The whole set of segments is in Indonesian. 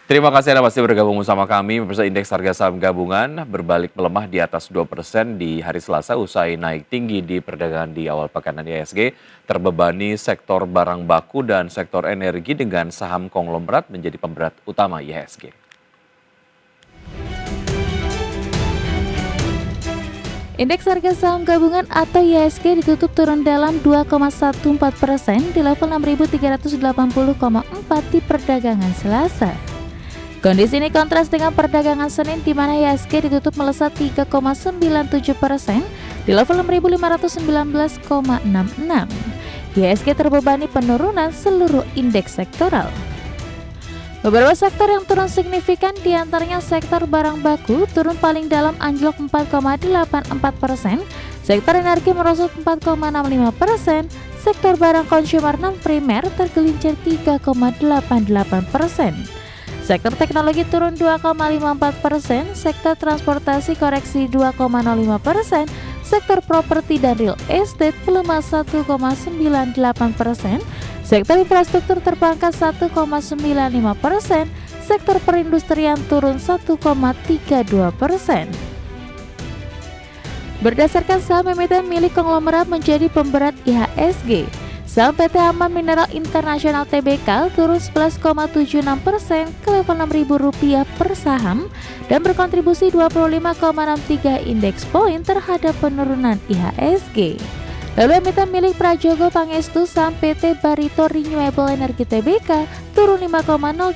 Terima kasih Anda masih bergabung bersama kami. Pemirsa, indeks harga saham gabungan berbalik melemah di atas 2% di hari Selasa usai naik tinggi di perdagangan di awal pekan. IHSG terbebani sektor barang baku dan sektor energi dengan saham konglomerat menjadi pemberat utama IHSG. Indeks harga saham gabungan atau IHSG ditutup turun dalam 2,14% di level 6.380,4 di perdagangan Selasa. Kondisi ini kontras dengan perdagangan Senin di mana IHSG ditutup melesat 3,97% di level 6.519,66. IHSG terbebani penurunan seluruh indeks sektoral. Beberapa sektor yang turun signifikan diantaranya sektor barang baku turun paling dalam anjlok 4,84%, sektor energi merosot 4,65%, sektor barang konsumer non-primer tergelincir 3,88%. Sektor teknologi turun 2,54%, sektor transportasi koreksi 2,05%, sektor properti dan real estate melemah 1,98%, sektor infrastruktur terpangkas 1,95%, sektor perindustrian turun 1,32%. Berdasarkan saham emiten milik konglomerat menjadi pemberat IHSG, saham PT Aman Mineral Internasional Tbk turun 11,76% ke level Rp6.000 per saham dan berkontribusi 25,63 indeks poin terhadap penurunan IHSG. Lalu emiten milik Prajogo Pangestu saham PT Barito Renewable Energy Tbk turun 5,08%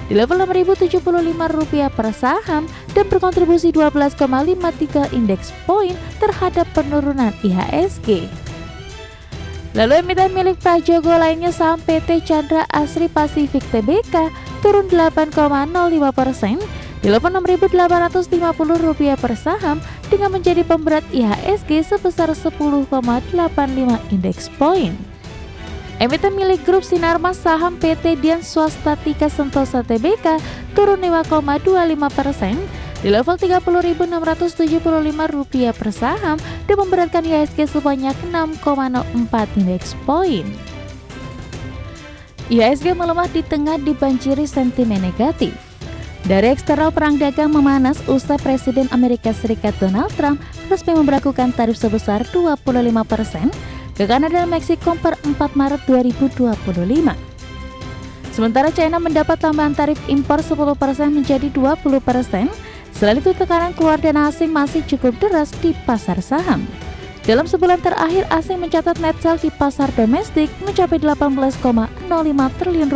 di level Rp6.075 per saham dan berkontribusi 12,53 indeks poin terhadap penurunan IHSG. Lalu emiten milik Prajogo lainnya saham PT Chandra Asri Pasifik Tbk turun 8,05% di level Rp6.850 per saham dengan menjadi pemberat IHSG sebesar 10,85 indeks poin. Emiten milik grup Sinarmas saham PT Dian Swastatika Sentosa Tbk turun 5,25% di level Rp30.675 per saham dan memberatkan IHSG sebanyak 6,04 indeks poin. IHSG melemah di tengah dibanjiri sentimen negatif. Dari eksternal, perang dagang memanas usai Presiden Amerika Serikat Donald Trump resmi memberlakukan tarif sebesar 25% ke Kanada dan Meksiko per 4 Maret 2025. Sementara China mendapat tambahan tarif impor 10% menjadi 20%. Selain itu, tekanan keluar dana asing masih cukup deras di pasar saham. Dalam sebulan terakhir, asing mencatat net sale di pasar domestik mencapai Rp18,05 triliun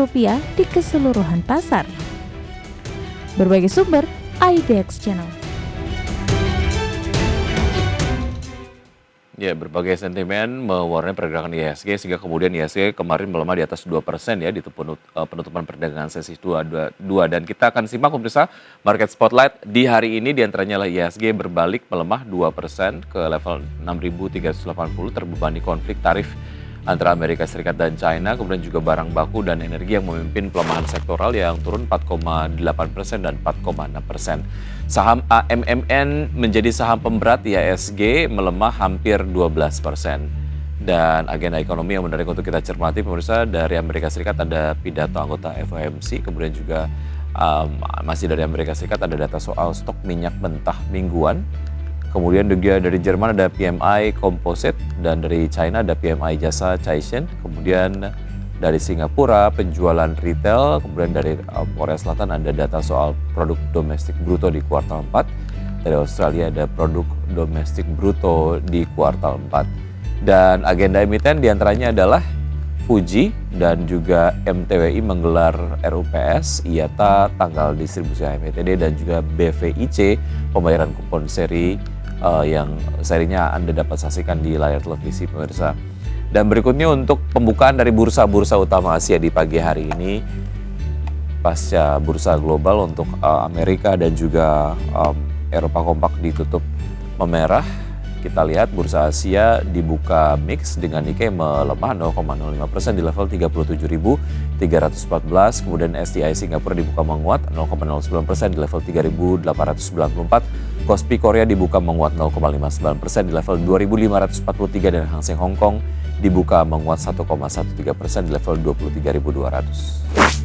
di keseluruhan pasar. Berbagai sumber, IDX Channel. Ya, berbagai sentimen mewarnai pergerakan IHSG sehingga kemudian IHSG kemarin melemah di atas 2% ya di penutupan perdagangan sesi 2 dan kita akan simak pemirsa market spotlight di hari ini diantaranya IHSG berbalik melemah 2% ke level 6.380 terbebani konflik tarif antara Amerika Serikat dan China, kemudian juga barang baku dan energi yang memimpin pelemahan sektoral yang turun 4,8% dan 4,6%. Saham AMMN menjadi saham pemberat IHSG melemah hampir 12%. Dan agenda ekonomi yang menarik untuk kita cermati pemirsa, dari Amerika Serikat ada pidato anggota FOMC, kemudian juga masih dari Amerika Serikat ada data soal stok minyak mentah mingguan. Kemudian juga dari Jerman ada PMI Composite dan dari China ada PMI Jasa Caixin. Kemudian dari Singapura penjualan retail, kemudian dari Korea Selatan ada data soal produk domestik bruto di kuartal 4. Dari Australia ada produk domestik bruto di kuartal 4. Dan agenda emiten diantaranya adalah Fuji dan juga MTWI menggelar RUPS, IATA, tanggal distribusi HMTD dan juga BVIC pembayaran kupon seri yang serinya Anda dapat saksikan di layar televisi pemirsa. Dan berikutnya untuk pembukaan dari bursa-bursa utama Asia di pagi hari ini pasca bursa global untuk Amerika dan juga Eropa kompak ditutup memerah. Kita lihat bursa Asia dibuka mix dengan Nikkei melemah 0,05% di level 37.314. Kemudian STI Singapura dibuka menguat 0,09% di level 3.894. Kospi Korea dibuka menguat 0,59% di level 2.543 dan Hang Seng Hong Kong dibuka menguat 1,13% di level 23.200.